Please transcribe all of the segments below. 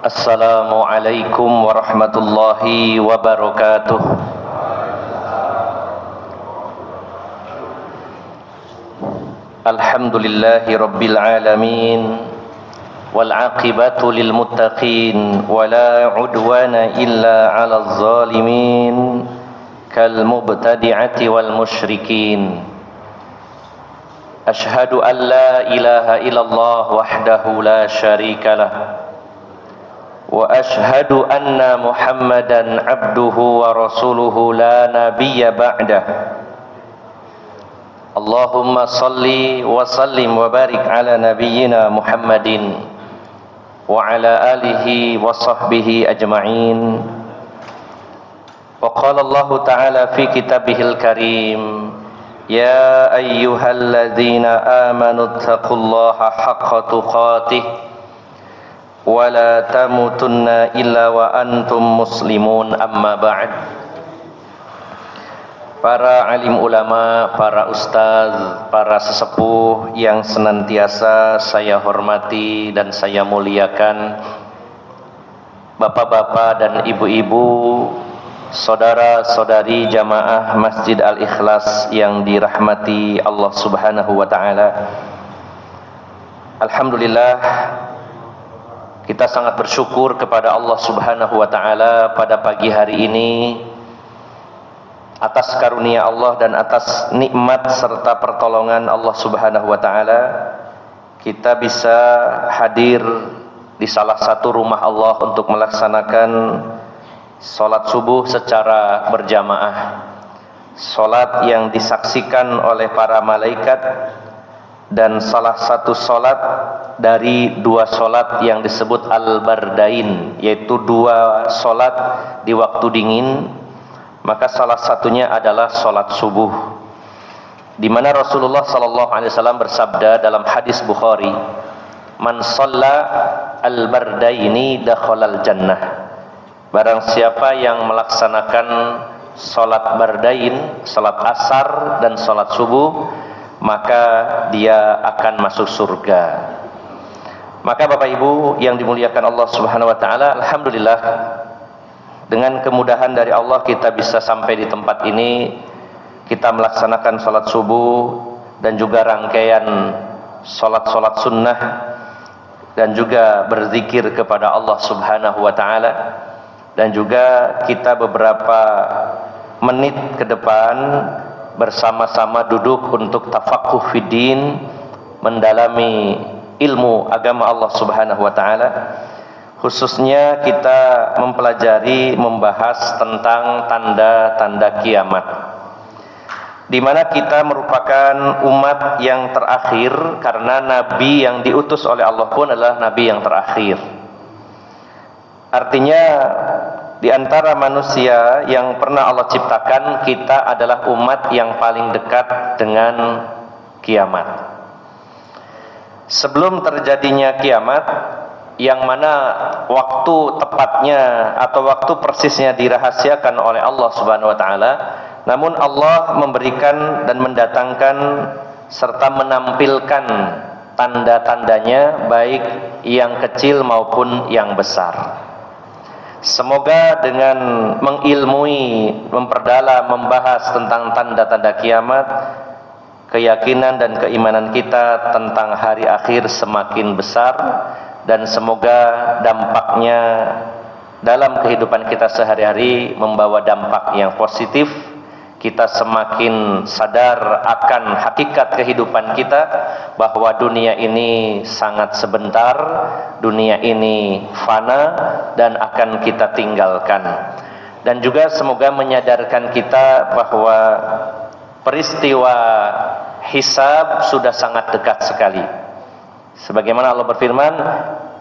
Assalamualaikum warahmatullahi wabarakatuh. Alhamdulillahi rabbil alamin, wal aqibatu lil muttaqin, wala udwana illa 'alal zalimin, kal mubtadi'ati wal musyrikin. Ashhadu an la ilaha illallah wahdahu la syarika lah, wa ashhadu anna Muhammadan abduhu wa rasuluhu la nabiyya ba'dah. Allahumma salli wa sallim wa barik ala nabiyyina Muhammadin wa ala alihi wa sahbihi ajma'in. Wa qala Allah ta'ala fi kitabihil karim, ya ayyuhalladzina amanu taqullaha haqqa tuqatih wa la tamutunna illa wa antum muslimun, amma ba'd. Para alim ulama, para ustaz, para sesepuh yang senantiasa saya hormati dan saya muliakan, bapak-bapak dan ibu-ibu, saudara-saudari jamaah Masjid Al-Ikhlas yang dirahmati Allah Subhanahu wa ta'ala. Alhamdulillah, kita sangat bersyukur kepada Allah Subhanahu wa ta'ala pada pagi hari ini atas karunia Allah dan atas nikmat serta pertolongan Allah Subhanahu wa ta'ala. Kita bisa hadir di salah satu rumah Allah untuk melaksanakan salat subuh secara berjamaah, salat yang disaksikan oleh para malaikat, dan salah satu salat dari dua salat yang disebut al-bardain, yaitu dua salat di waktu dingin. Maka salah satunya adalah salat subuh, di mana Rasulullah sallallahu alaihi wasallam bersabda dalam hadis Bukhari, man shalla al-bardaini dakhalal jannah. Barang siapa yang melaksanakan salat bardain, salat asar dan salat subuh, maka dia akan masuk surga. Maka Bapak Ibu yang dimuliakan Allah Subhanahu wa taala, alhamdulillah dengan kemudahan dari Allah kita bisa sampai di tempat ini. Kita melaksanakan salat subuh dan juga rangkaian salat-salat sunnah, dan juga berzikir kepada Allah Subhanahu wa taala. Dan juga kita beberapa menit ke depan bersama-sama duduk untuk tafaqquh fiddin, mendalami ilmu agama Allah Subhanahu wa taala. Khususnya kita mempelajari, membahas tentang tanda-tanda kiamat, di mana kita merupakan umat yang terakhir, karena nabi yang diutus oleh Allah pun adalah nabi yang terakhir. Artinya di antara manusia yang pernah Allah ciptakan, kita adalah umat yang paling dekat dengan kiamat. Sebelum terjadinya kiamat, yang mana waktu tepatnya atau waktu persisnya dirahasiakan oleh Allah Subhanahu wa taala, namun Allah memberikan dan mendatangkan serta menampilkan tanda-tandanya, baik yang kecil maupun yang besar. Semoga dengan mengilmui, memperdalam, membahas tentang tanda-tanda kiamat, keyakinan dan keimanan kita tentang hari akhir semakin besar, dan semoga dampaknya dalam kehidupan kita sehari-hari membawa dampak yang positif. Kita semakin sadar akan hakikat kehidupan kita, bahwa dunia ini sangat sebentar, dunia ini fana dan akan kita tinggalkan. Dan juga semoga menyadarkan kita bahwa peristiwa hisab sudah sangat dekat sekali. Sebagaimana Allah berfirman,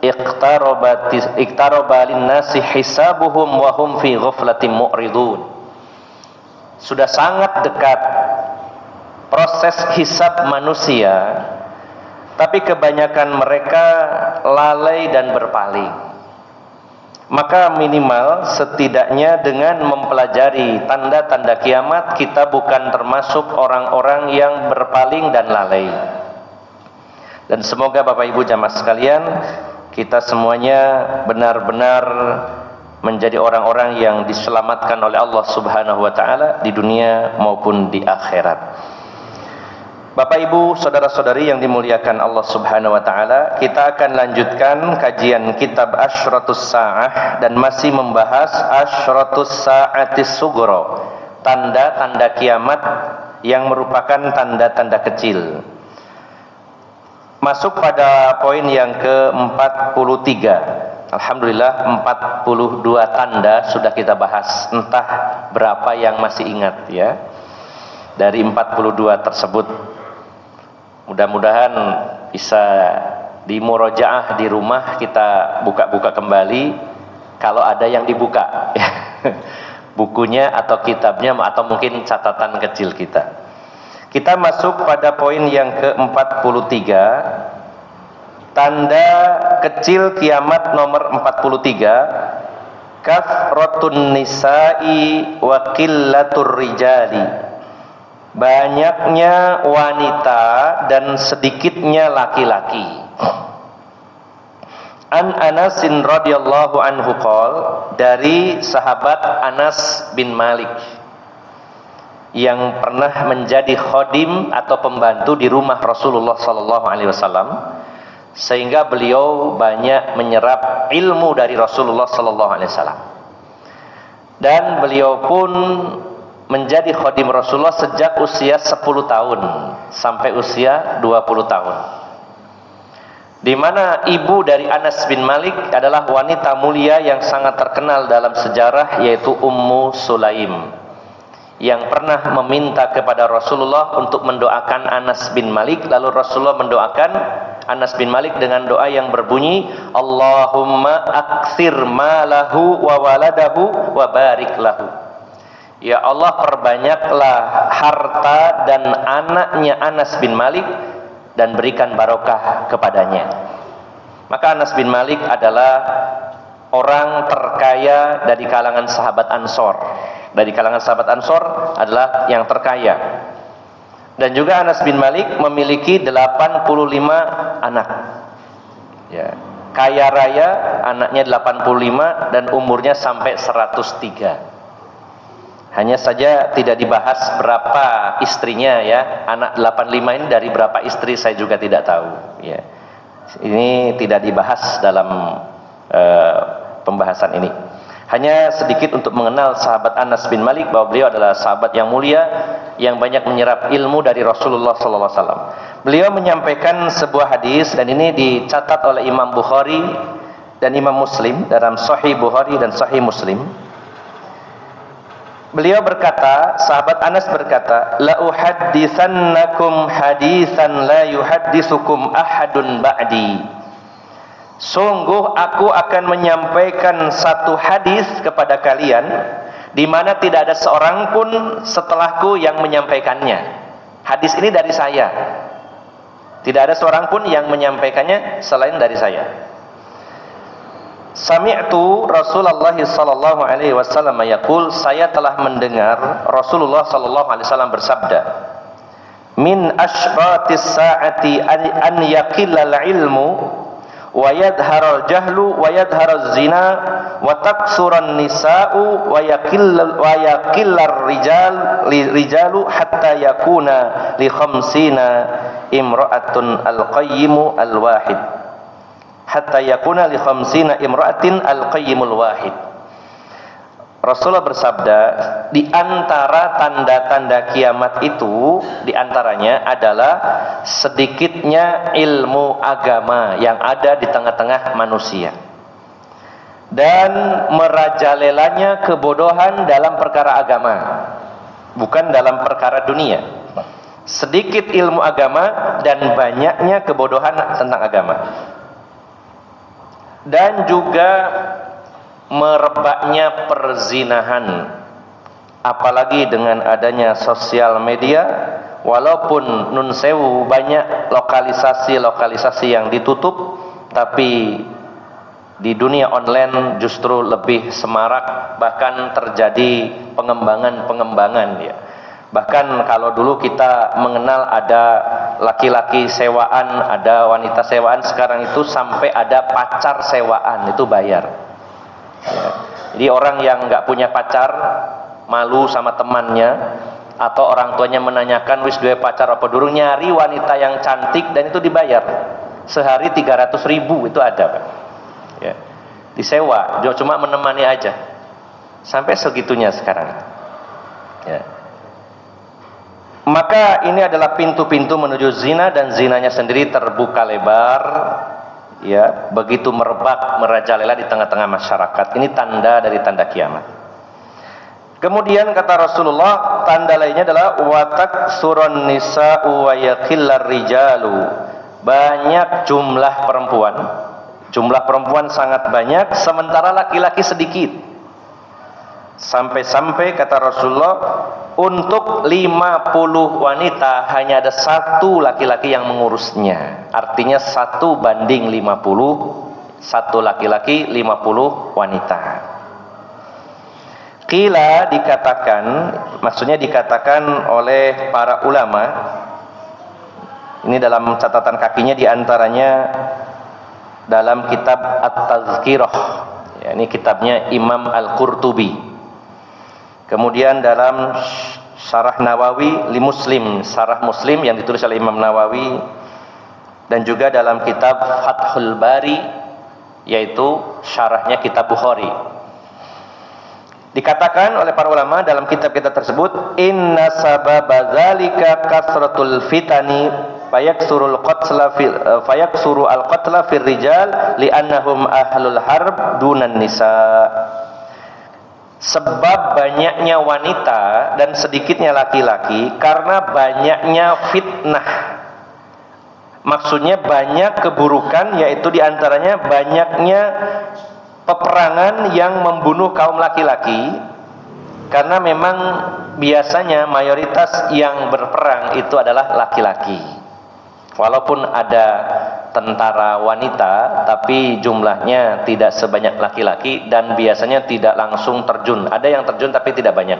iqtaraba lin-nasi hisabuhum wa hum fi ghaflatin mu'ridun. Sudah sangat dekat proses hisab manusia, tapi kebanyakan mereka lalai dan berpaling. Maka minimal setidaknya dengan mempelajari tanda-tanda kiamat, kita bukan termasuk orang-orang yang berpaling dan lalai. Dan semoga Bapak Ibu jamaah sekalian, kita semuanya benar-benar menjadi orang-orang yang diselamatkan oleh Allah Subhanahu wa taala di dunia maupun di akhirat. Bapak Ibu, saudara-saudari yang dimuliakan Allah Subhanahu wa taala, kita akan lanjutkan kajian kitab Asyratus Sa'ah dan masih membahas Asyratus Sa'atis Sughra, tanda-tanda kiamat yang merupakan tanda-tanda kecil. Masuk pada poin yang ke-43. Alhamdulillah 42 tanda sudah kita bahas. Entah berapa yang masih ingat ya dari 42 tersebut. Mudah-mudahan bisa di murojaah di rumah, kita buka-buka kembali kalau ada yang dibuka bukunya atau kitabnya atau mungkin catatan kecil kita. Kita masuk pada poin yang ke-43, tanda kecil kiamat nomor 43, kathratun nisa'i wa qillatur rijali. Banyaknya wanita dan sedikitnya laki-laki. An Anasin radhiyallahu anhu qol, dari sahabat Anas bin Malik yang pernah menjadi khodim atau pembantu di rumah Rasulullah sallallahu alaihi wasallam, sehingga beliau banyak menyerap ilmu dari Rasulullah sallallahu alaihi wasallam. Dan beliau pun menjadi khadim Rasulullah sejak usia 10 tahun sampai usia 20 tahun. Di mana ibu dari Anas bin Malik adalah wanita mulia yang sangat terkenal dalam sejarah, yaitu Ummu Sulaim, yang pernah meminta kepada Rasulullah untuk mendoakan Anas bin Malik. Lalu Rasulullah mendoakan Anas bin Malik dengan doa yang berbunyi, Allahumma aktsir malahu wa waladahu wa barik lahu. Ya Allah, perbanyaklah harta dan anaknya Anas bin Malik dan berikan barokah kepadanya. Maka Anas bin Malik adalah orang terkaya dari kalangan sahabat Ansor. Dari kalangan sahabat Ansor adalah yang terkaya. Dan juga Anas bin Malik memiliki 85 anak. Ya, kaya raya, anaknya 85 dan umurnya sampai 103. Hanya saja tidak dibahas berapa istrinya ya. Anak 85 ini dari berapa istri saya juga tidak tahu ya. Ini tidak dibahas dalam pembahasan ini. Hanya sedikit untuk mengenal sahabat Anas bin Malik, bahwa beliau adalah sahabat yang mulia yang banyak menyerap ilmu dari Rasulullah sallallahu alaihi wasallam. Beliau menyampaikan sebuah hadis dan ini dicatat oleh Imam Bukhari dan Imam Muslim dalam Sahih Bukhari dan Sahih Muslim. Beliau berkata, sahabat Anas berkata, la uhadditsannakum hadisan la yuhadditsukum ahadun ba'di. Sungguh aku akan menyampaikan satu hadis kepada kalian di mana tidak ada seorang pun setelahku yang menyampaikannya. Hadis ini dari saya. Tidak ada seorang pun yang menyampaikannya selain dari saya. Sami'tu Rasulullah sallallahu alaihi wasallam yaqul, saya telah mendengar Rasulullah sallallahu alaihi wasallam bersabda, min asyratis saati an yaqillal ilmu wa yadharal jahlu wa yadharaz zina wa taksuran nisa'u wa yaqillar rijalu hatta yakuna li khamsina imra'atun al-qayyimu al-wahid. Hatta yakuna li khamsina imra'atin al-qayyimul wahid. Rasulullah bersabda, di antara tanda-tanda kiamat itu, di antaranya adalah sedikitnya ilmu agama yang ada di tengah-tengah manusia dan merajalelanya kebodohan dalam perkara agama, bukan dalam perkara dunia. Sedikit ilmu agama dan banyaknya kebodohan tentang agama. Dan juga merebaknya perzinahan, apalagi dengan adanya sosial media. Walaupun nun sewu banyak lokalisasi yang ditutup, tapi di dunia online justru lebih semarak, bahkan terjadi pengembangan ya. Bahkan kalau dulu kita mengenal ada laki-laki sewaan, ada wanita sewaan, sekarang itu sampai ada pacar sewaan, itu bayar. Ya. Jadi orang yang nggak punya pacar, malu sama temannya, atau orang tuanya menanyakan wis duwe pacar apa durung, nyari wanita yang cantik dan itu dibayar. Sehari 300.000 itu ada, Pak. Ya. Disewa, cuma menemani aja. Sampai segitunya sekarang. Ya. Maka ini adalah pintu-pintu menuju zina, dan zinanya sendiri terbuka lebar, ya, begitu merebak, merajalela di tengah-tengah masyarakat. Ini tanda dari tanda kiamat. Kemudian kata Rasulullah, tanda lainnya adalah watak suron nisa'u wa yaqillar rijalu. Banyak jumlah perempuan sangat banyak, sementara laki-laki sedikit. Sampai-sampai kata Rasulullah, untuk 50 wanita hanya ada 1 laki-laki yang mengurusnya. Artinya 1 banding 50, 1 laki-laki 50 wanita. Qila dikatakan, maksudnya dikatakan oleh para ulama, ini dalam catatan kakinya diantaranya dalam kitab At-Tazkirah, ya, ini kitabnya Imam Al-Qurtubi. Kemudian dalam Syarah Nawawi li Muslim, Syarah Muslim yang ditulis oleh Imam Nawawi, dan juga dalam kitab Fathul Bari, yaitu syarahnya kitab Bukhari. Dikatakan oleh para ulama dalam kitab-kitab tersebut, inna sababa dzalika kasratul fitani fayaksuru al-qatla fir rijal li'annahum ahlul harb dunan nisa. Sebab banyaknya wanita dan sedikitnya laki-laki karena banyaknya fitnah. Maksudnya banyak keburukan, yaitu diantaranya banyaknya peperangan yang membunuh kaum laki-laki. Karena memang biasanya mayoritas yang berperang itu adalah laki-laki. Walaupun ada tentara wanita, tapi jumlahnya tidak sebanyak laki-laki, dan biasanya tidak langsung terjun. Ada yang terjun tapi tidak banyak.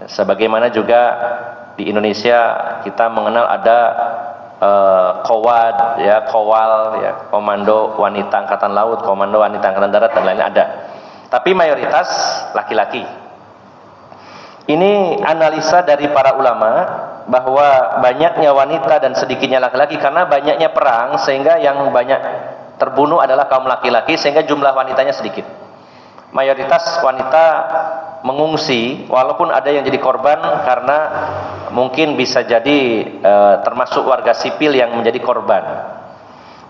Sebagaimana juga di Indonesia kita mengenal ada Kowad, ya, Kowal, ya, komando wanita angkatan laut, komando wanita angkatan darat, dan lainnya ada. Tapi mayoritas laki-laki. Ini analisa dari para ulama, bahwa banyaknya wanita dan sedikitnya laki-laki karena banyaknya perang, sehingga yang banyak terbunuh adalah kaum laki-laki, sehingga jumlah wanitanya sedikit. Mayoritas wanita mengungsi, walaupun ada yang jadi korban karena mungkin bisa jadi termasuk warga sipil yang menjadi korban.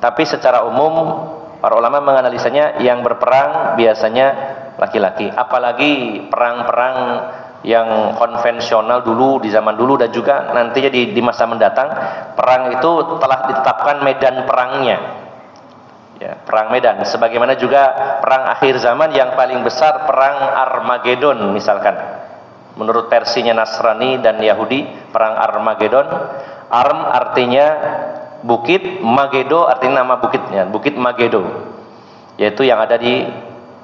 Tapi secara umum para ulama menganalisanya yang berperang biasanya laki-laki. Apalagi perang-perang yang konvensional dulu, di zaman dulu, dan juga nantinya di masa mendatang, perang itu telah ditetapkan medan perangnya, ya, perang medan. Sebagaimana juga perang akhir zaman yang paling besar, perang Armageddon misalkan, menurut versinya Nasrani dan Yahudi, perang Armageddon. Arm artinya bukit, Magedo artinya nama bukitnya, Bukit Magedo, yaitu yang ada di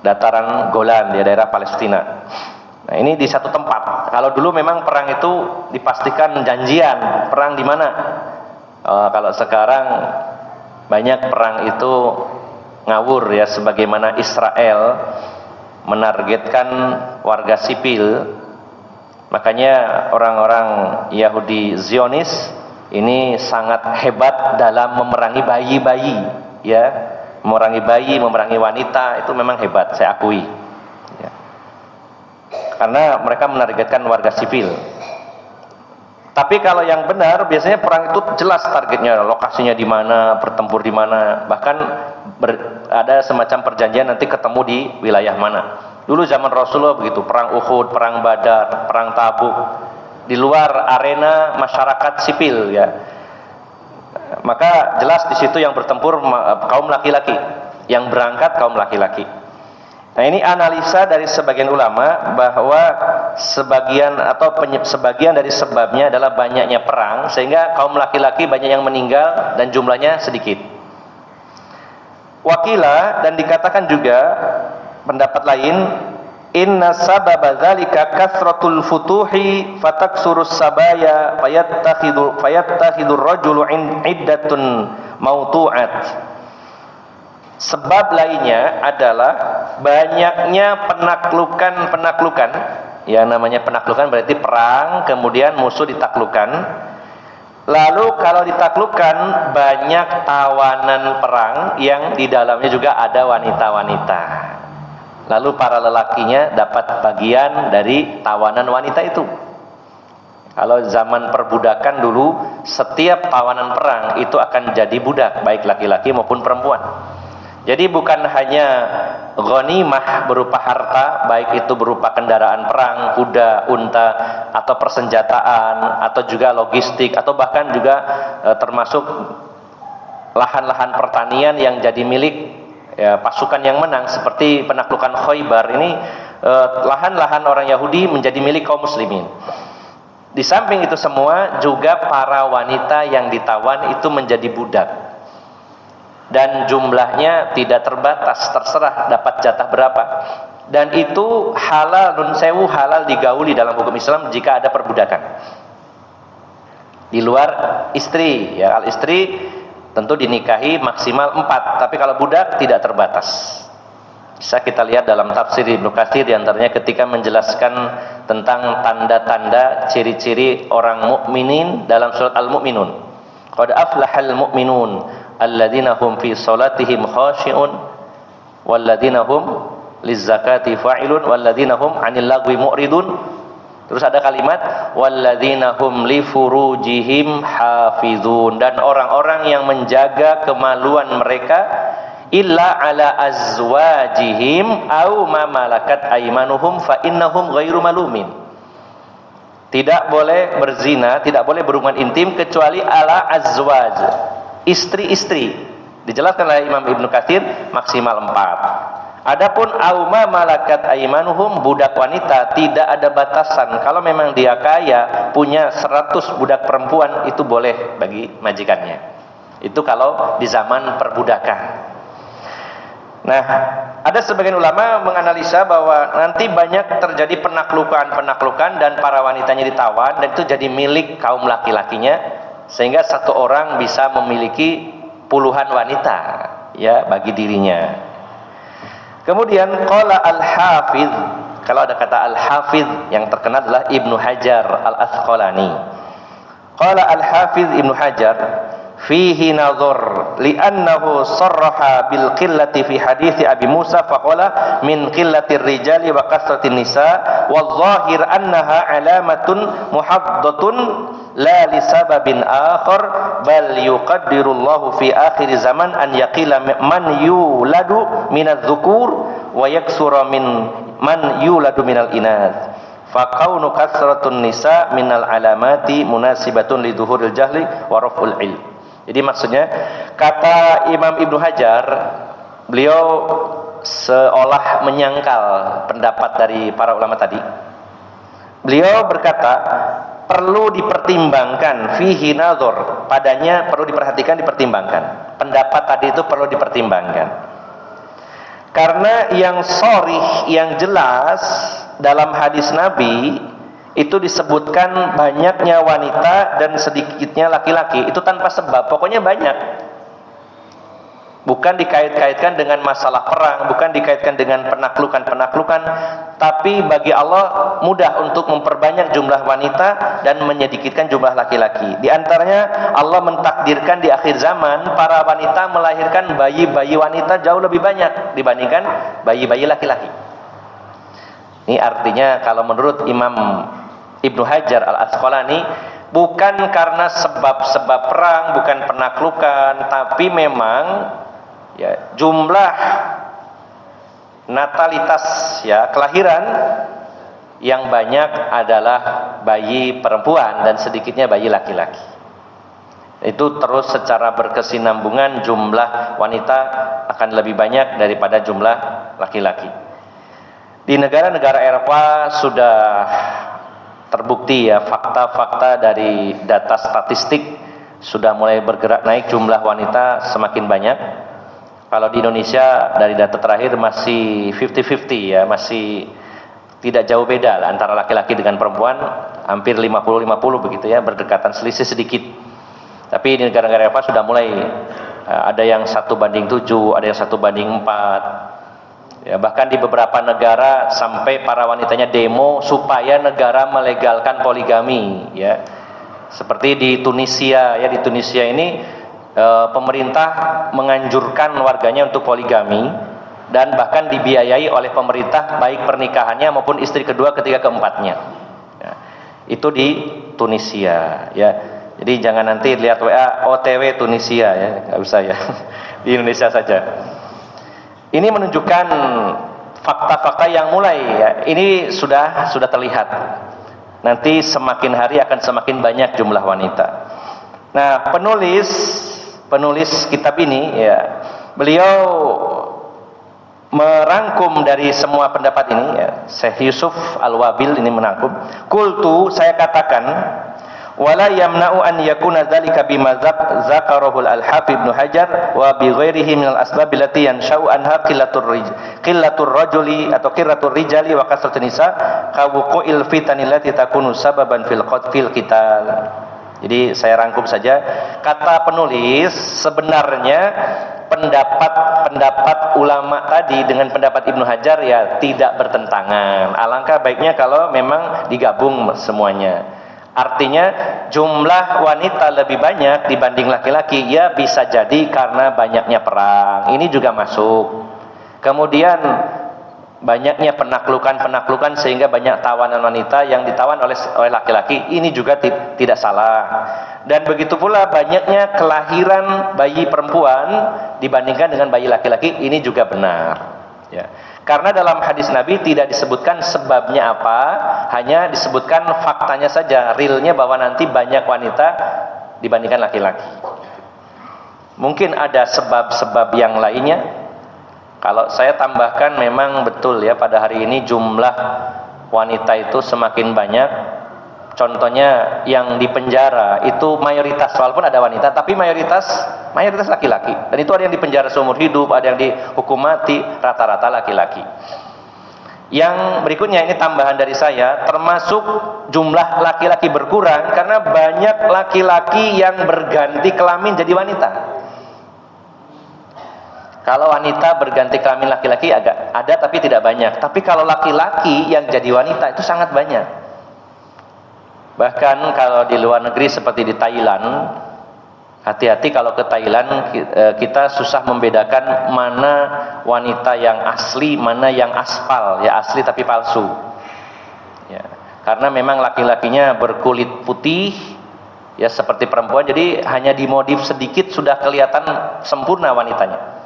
dataran Golan, di daerah Palestina. Nah, ini di satu tempat. Kalau dulu memang perang itu dipastikan janjian, perang di mana. Kalau sekarang banyak perang itu ngawur, ya, sebagaimana Israel menargetkan warga sipil. Makanya orang-orang Yahudi Zionis ini sangat hebat dalam memerangi bayi-bayi, ya, memerangi bayi, memerangi wanita, itu memang hebat, saya akui. Karena mereka menargetkan warga sipil. Tapi kalau yang benar, biasanya perang itu jelas targetnya, lokasinya di mana, bertempur di mana, bahkan ada semacam perjanjian nanti ketemu di wilayah mana. Dulu zaman Rasulullah begitu, perang Uhud, perang Badar, perang Tabuk, di luar arena masyarakat sipil, ya. Maka jelas di situ yang bertempur kaum laki-laki, yang berangkat kaum laki-laki. Nah, ini analisa dari sebagian ulama bahwa sebagian dari sebabnya adalah banyaknya perang, sehingga kaum laki-laki banyak yang meninggal dan jumlahnya sedikit. Wakila, dan dikatakan juga pendapat lain, inna sababa dzalika kasratul futuhi fataksurus sabaya fayattakhidhu rajulu iddatun mautu'at. Sebab lainnya adalah banyaknya penaklukan. Ya, namanya penaklukan berarti perang, kemudian musuh ditaklukkan. Lalu kalau ditaklukkan banyak tawanan perang yang di dalamnya juga ada wanita-wanita. Lalu para lelakinya dapat bagian dari tawanan wanita itu. Kalau zaman perbudakan dulu, setiap tawanan perang itu akan jadi budak, baik laki-laki maupun perempuan. Jadi bukan hanya ghanimah berupa harta, baik itu berupa kendaraan perang, kuda, unta, atau persenjataan, atau juga logistik, atau bahkan juga termasuk lahan-lahan pertanian yang jadi milik pasukan yang menang, seperti penaklukan Khaybar ini, lahan-lahan orang Yahudi menjadi milik kaum muslimin. Di samping itu semua juga para wanita yang ditawan itu menjadi budak. Dan jumlahnya tidak terbatas, terserah dapat jatah berapa. Dan itu halal, nun sewu, halal digauli dalam hukum Islam jika ada perbudakan. Di luar istri, ya, al istri tentu dinikahi maksimal 4, tapi kalau budak tidak terbatas. Bisa kita lihat dalam tafsir Ibnu Katsir, diantaranya ketika menjelaskan tentang tanda-tanda ciri-ciri orang mukminin dalam surat Al-Mu'minun. Qad aflahal mu'minun alladzina hum fi salatihim khashi'un walladzina hum lizzakati fa'ilun walladzina hum 'anil lagwi mu'ridun. Terus ada kalimat walladzina hum li furujihim hafizun, dan orang-orang yang menjaga kemaluan mereka illa ala azwajihim au ma malakat aymanuhum fa innahum ghairu malumin. Tidak boleh berzina, tidak boleh berhubungan intim kecuali ala azwaj, istri-istri. Dijelaskan oleh Imam Ibnu Katsir maksimal 4. Adapun auma malakat aimanuhum, budak wanita, tidak ada batasan. Kalau memang dia kaya, punya 100 budak perempuan, itu boleh bagi majikannya. Itu kalau di zaman perbudakan. Nah, ada sebagian ulama menganalisa bahwa nanti banyak terjadi penaklukan dan para wanitanya ditawan, dan itu jadi milik kaum laki-lakinya, sehingga satu orang bisa memiliki puluhan wanita, ya, bagi dirinya. Kemudian qala al-Hafidz, kalau ada kata al-Hafidz yang terkenal adalah Ibnu Hajar al-Asqalani. Qala al-Hafidz Ibnu Hajar fihi nadhar li'annahu sarraha bil qillati fi hadits Abi Musa faqala min qillatir rijali wa kasratin nisa wal zahir annaha alamatun muhaddatun la li sababin akhar bal yuqaddirullahu fi akhir zaman an yaqila man yuladu minadz dzukur wa yaksura min man yuladu minal inath fa kaunu kasratun nisa minal alamati munasibatun li dhuhuril jahli wa raf'ul ilm. Jadi maksudnya kata Imam Ibnu Hajar, beliau seolah menyangkal pendapat dari para ulama tadi. Beliau berkata perlu dipertimbangkan, fihi nadhar, padanya perlu diperhatikan, dipertimbangkan. Pendapat tadi itu perlu dipertimbangkan. Karena yang sharih, yang jelas dalam hadis Nabi itu disebutkan banyaknya wanita dan sedikitnya laki-laki, itu tanpa sebab, pokoknya banyak. Bukan dikait-kaitkan dengan masalah perang, bukan dikaitkan dengan penaklukan, tapi bagi Allah mudah untuk memperbanyak jumlah wanita dan menyedikitkan jumlah laki-laki. Di antaranya Allah mentakdirkan di akhir zaman para wanita melahirkan bayi-bayi wanita jauh lebih banyak dibandingkan bayi-bayi laki-laki. Ini artinya kalau menurut Imam Ibnu Hajar al-Asqalani, bukan karena sebab-sebab perang, bukan penaklukan, tapi memang ya jumlah natalitas, ya kelahiran yang banyak adalah bayi perempuan dan sedikitnya bayi laki-laki. Itu terus secara berkesinambungan jumlah wanita akan lebih banyak daripada jumlah laki-laki. Di negara-negara Eropa sudah terbukti, ya, fakta-fakta dari data statistik sudah mulai bergerak naik, jumlah wanita semakin banyak. Kalau di Indonesia dari data terakhir masih 50-50, ya, masih Tidak jauh beda lah antara laki-laki dengan perempuan, hampir 50-50 begitu ya, berdekatan, selisih sedikit. Tapi di negara-negara Eropa sudah mulai ada yang 1:7, ada yang 1:4. Ya, bahkan di beberapa negara sampai para wanitanya demo supaya negara melegalkan poligami, ya. Seperti di Tunisia, ya, di Tunisia ini pemerintah menganjurkan warganya untuk poligami dan bahkan dibiayai oleh pemerintah baik pernikahannya maupun istri kedua, ketiga, keempatnya. Ya, itu di Tunisia, ya. Jadi jangan nanti lihat WA OTW Tunisia, ya, nggak usah ya. Di Indonesia saja. Ini menunjukkan fakta-fakta yang mulai, ya, ini sudah terlihat. Nanti semakin hari akan semakin banyak jumlah wanita. Nah, penulis kitab ini, ya, beliau merangkum dari semua pendapat ini, ya. Syekh Yusuf Al-Wabil ini merangkum. Qultu, saya katakan, wala yamna'u an yakuna dzalika bima zakarahu al-Hafidz Ibnu Hajar wa bi ghairihi min al-asbab allati yansha'u anha qillatur rajuli atau qirratur rijali wa kasratun nisa ka wuqu'il fitani allati takunu sababan fil qital. Jadi saya rangkum saja, kata penulis sebenarnya pendapat ulama tadi dengan pendapat Ibnu Hajar ya tidak bertentangan. Alangkah baiknya kalau memang digabung semuanya. Artinya jumlah wanita lebih banyak dibanding laki-laki, ya bisa jadi karena banyaknya perang, ini juga masuk. Kemudian banyaknya penaklukan sehingga banyak tawanan wanita yang ditawan oleh laki-laki, ini juga tidak salah. Dan begitu pula banyaknya kelahiran bayi perempuan dibandingkan dengan bayi laki-laki, ini juga benar, ya. Karena dalam hadis Nabi tidak disebutkan sebabnya apa, hanya disebutkan faktanya saja, realnya bahwa nanti banyak wanita dibandingkan laki-laki. Mungkin ada sebab-sebab yang lainnya. Kalau saya tambahkan, memang betul ya, pada hari ini jumlah wanita itu semakin banyak. Contohnya yang di penjara itu mayoritas, walaupun ada wanita, tapi mayoritas laki-laki. Dan itu ada yang di penjara seumur hidup, ada yang dihukum mati, rata-rata laki-laki. Yang berikutnya ini tambahan dari saya, termasuk jumlah laki-laki berkurang karena banyak laki-laki yang berganti kelamin jadi wanita. Kalau wanita berganti kelamin laki-laki agak ada tapi tidak banyak. Tapi kalau laki-laki yang jadi wanita itu sangat banyak. Bahkan kalau di luar negeri seperti di Thailand, hati-hati kalau ke Thailand, kita susah membedakan mana wanita yang asli, mana yang aspal, ya asli tapi palsu. Ya, karena memang laki-lakinya berkulit putih, ya seperti perempuan, jadi hanya dimodif sedikit sudah kelihatan sempurna wanitanya.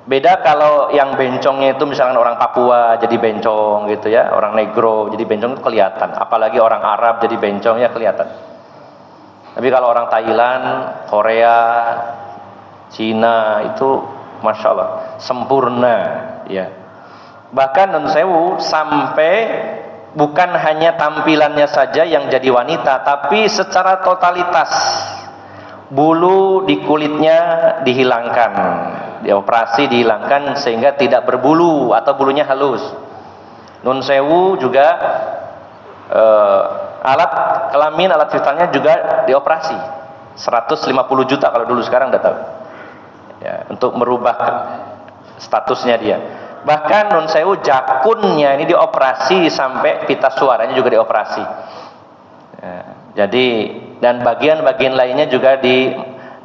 Beda kalau yang bencongnya itu misalkan orang Papua jadi bencong gitu ya, orang Negro jadi bencong itu kelihatan, apalagi orang Arab jadi bencong ya kelihatan. Tapi kalau orang Thailand, Korea, Cina itu Masya Allah sempurna ya. Bahkan non sewu sampai bukan hanya tampilannya saja yang jadi wanita, tapi secara totalitas bulu di kulitnya dihilangkan, dioperasi dihilangkan sehingga tidak berbulu atau bulunya halus. Nun sewu juga alat kelamin, alat vitalnya juga dioperasi 150 juta kalau dulu, sekarang udah tahu ya, untuk merubah statusnya dia. Bahkan nun sewu jakunnya ini dioperasi sampai pita suaranya juga dioperasi ya, jadi dan bagian-bagian lainnya juga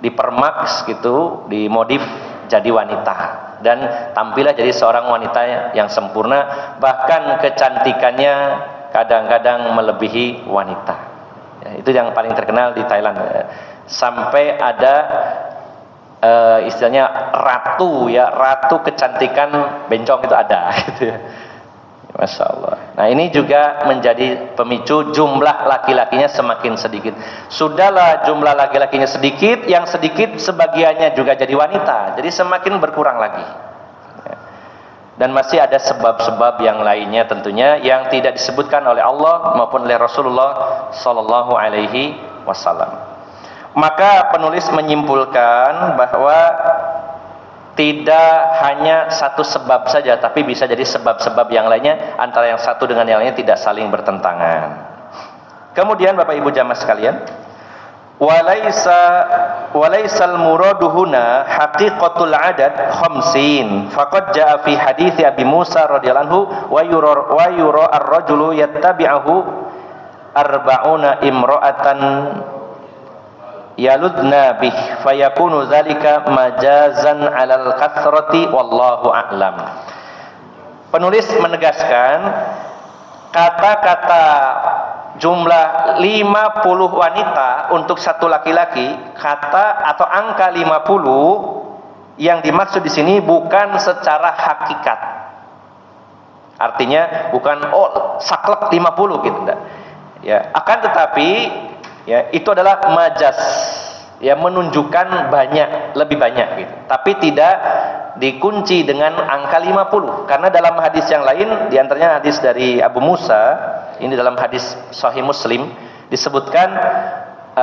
dipermaks gitu, dimodif jadi wanita dan tampillah jadi seorang wanita yang sempurna, bahkan kecantikannya kadang-kadang melebihi wanita ya, itu yang paling terkenal di Thailand ya. Sampai ada istilahnya ratu ya, ratu kecantikan bencong itu ada gitu ya. Masya Allah. Nah ini juga menjadi pemicu jumlah laki-lakinya semakin sedikit. Sudahlah jumlah laki-lakinya sedikit, yang sedikit sebagiannya juga jadi wanita, jadi semakin berkurang lagi. Dan masih ada sebab-sebab yang lainnya tentunya yang tidak disebutkan oleh Allah maupun oleh Rasulullah Sallallahu Alaihi Wasallam. Maka penulis menyimpulkan bahwa tidak hanya satu sebab saja, tapi bisa jadi sebab-sebab yang lainnya, antara yang satu dengan yang lainnya tidak saling bertentangan. Kemudian Bapak Ibu jamaah sekalian, walaisal muradu huna haqiqatul adad khamsin faqad jaa fi hadits Abi Musa radhiyallahu anhu wa yura ar-rajulu yattabi'uhu arba'una imra'atan yaludna bih fayakunu dzalika majazan 'alal kathrati wallahu a'lam. Penulis menegaskan kata-kata jumlah 50 wanita untuk satu laki-laki, kata atau angka 50 yang dimaksud di sini bukan secara hakikat. Artinya bukan saklek 50 gitu enggak. Ya, akan tetapi ya itu adalah majaz, ya menunjukkan banyak, lebih banyak gitu. Tapi tidak dikunci dengan angka 50 karena dalam hadis yang lain, di antaranya hadis dari Abu Musa, ini dalam hadis Sahih Muslim disebutkan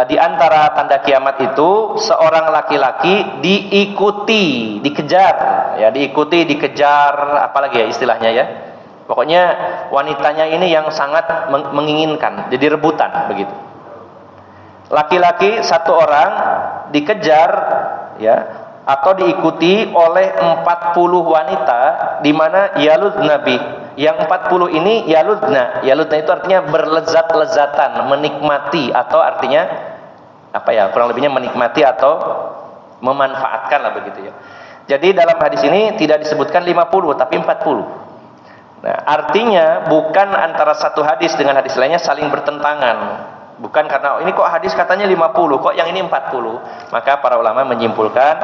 di antara tanda kiamat itu seorang laki-laki dikejar, apalagi ya istilahnya ya. Pokoknya wanitanya ini yang sangat menginginkan, jadi rebutan begitu. Laki-laki satu orang dikejar ya atau diikuti oleh 40 wanita di mana yaludna bi. Yang 40 ini yaludna itu artinya berlezat-lezatan, menikmati, atau artinya apa ya? Kurang lebihnya menikmati atau memanfaatkan lah begitu ya. Jadi dalam hadis ini tidak disebutkan 50 tapi 40. Nah, artinya bukan antara satu hadis dengan hadis lainnya saling bertentangan. Bukan karena ini kok hadis katanya 50, kok yang ini 40. Maka para ulama menyimpulkan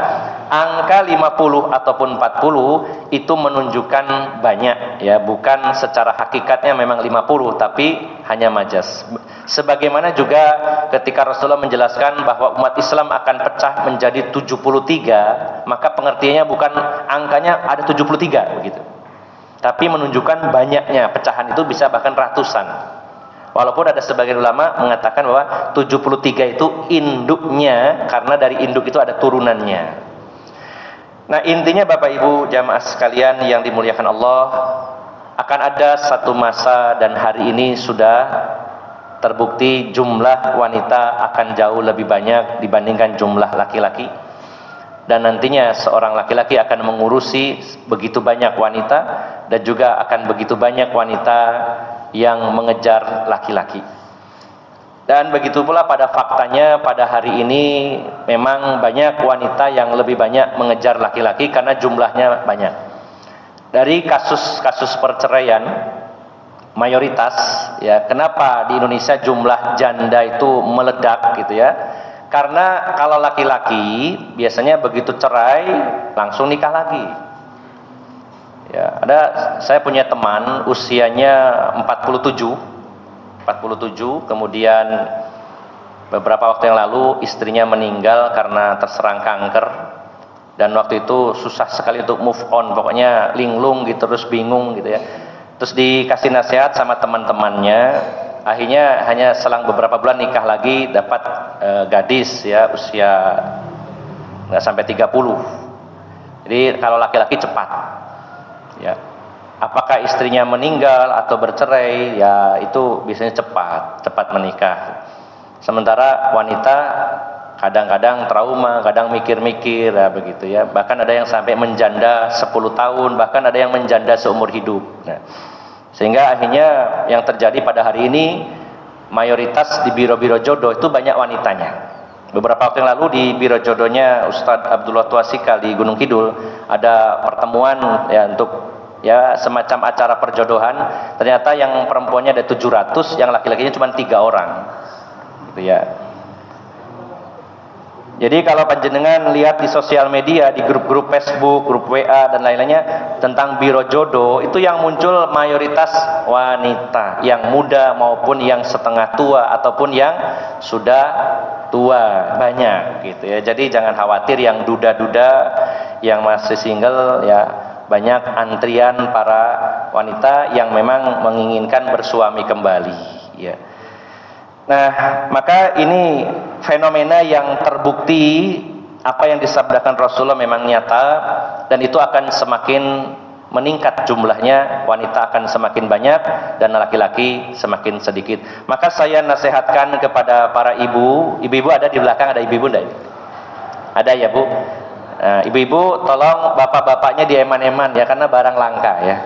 angka 50 ataupun 40 itu menunjukkan banyak ya, bukan secara hakikatnya memang 50 tapi hanya majaz. Sebagaimana juga ketika Rasulullah menjelaskan bahwa umat Islam akan pecah menjadi 73, maka pengertiannya bukan angkanya ada 73 begitu. Tapi menunjukkan banyaknya, pecahan itu bisa bahkan ratusan. Walaupun ada sebagian ulama mengatakan bahwa 73 itu induknya, karena dari induk itu ada turunannya. Nah, intinya Bapak Ibu jamaah sekalian yang dimuliakan Allah, akan ada satu masa dan hari ini sudah terbukti jumlah wanita akan jauh lebih banyak dibandingkan jumlah laki-laki. Dan nantinya seorang laki-laki akan mengurusi begitu banyak wanita, dan juga akan begitu banyak wanita yang mengejar laki-laki. Dan begitu pula pada faktanya pada hari ini memang banyak wanita yang lebih banyak mengejar laki-laki karena jumlahnya banyak. Dari kasus-kasus perceraian mayoritas ya, kenapa di Indonesia jumlah janda itu meledak gitu ya? Karena kalau laki-laki biasanya begitu cerai langsung nikah lagi. Ya, saya punya teman usianya 47, kemudian beberapa waktu yang lalu istrinya meninggal karena terserang kanker, dan waktu itu susah sekali untuk move on, pokoknya linglung gitu, terus bingung gitu ya. Terus dikasih nasihat sama teman-temannya, akhirnya hanya selang beberapa bulan nikah lagi, dapat gadis ya usia nggak sampai 30. Jadi kalau laki-laki cepat ya, apakah istrinya meninggal atau bercerai ya itu biasanya cepat menikah. Sementara wanita kadang-kadang trauma, kadang mikir-mikir ya begitu ya. Bahkan ada yang sampai menjanda 10 tahun, bahkan ada yang menjanda seumur hidup. Nah, sehingga akhirnya yang terjadi pada hari ini mayoritas di biro-biro jodoh itu banyak wanitanya. Beberapa waktu yang lalu di biro jodohnya Ustadz Abdullah Tuasikal di Gunung Kidul ada pertemuan ya untuk ya semacam acara perjodohan. Ternyata yang perempuannya ada 700, yang laki-lakinya cuma 3 orang gitu ya. Jadi kalau panjenengan lihat di sosial media, di grup-grup Facebook, grup WA dan lain-lainnya tentang biro jodoh, itu yang muncul mayoritas wanita, yang muda maupun yang setengah tua ataupun yang sudah tua, banyak gitu ya. Jadi jangan khawatir yang duda-duda, yang masih single ya, banyak antrian para wanita yang memang menginginkan bersuami kembali ya. Nah, maka ini fenomena yang terbukti apa yang disabdakan Rasulullah memang nyata, dan itu akan semakin meningkat jumlahnya, wanita akan semakin banyak dan laki-laki semakin sedikit. Maka saya nasihatkan kepada para ibu-ibu ada di belakang, ada ibu-ibu enggak? Ada ya Bu? Nah, ibu-ibu tolong bapak-bapaknya dieman-eman ya, karena barang langka ya.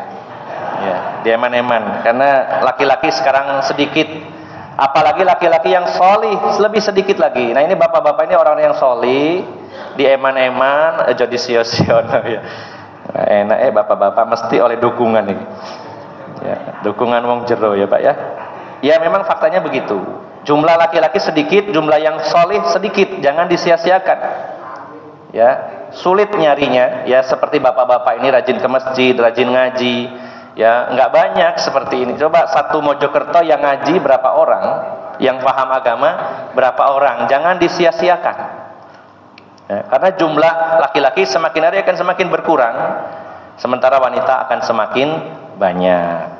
Ya, dieman-eman karena laki-laki sekarang sedikit, apalagi laki-laki yang solih lebih sedikit lagi. Nah ini bapak-bapak ini orang yang solih, dieman-eman, jadi sio-siono ya. Nah, enak bapak-bapak mesti oleh dukungan ini. Ya, dukungan wong jero ya Pak ya. Ya memang faktanya begitu. Jumlah laki-laki sedikit, jumlah yang solih sedikit, jangan disia-siakan. Ya, sulit nyarinya. Ya seperti bapak-bapak ini rajin ke masjid, rajin ngaji. Ya nggak banyak seperti ini. Coba satu Mojokerto yang ngaji berapa orang, yang paham agama berapa orang. Jangan disia-siakan. Ya, karena jumlah laki-laki semakin hari akan semakin berkurang, sementara wanita akan semakin banyak.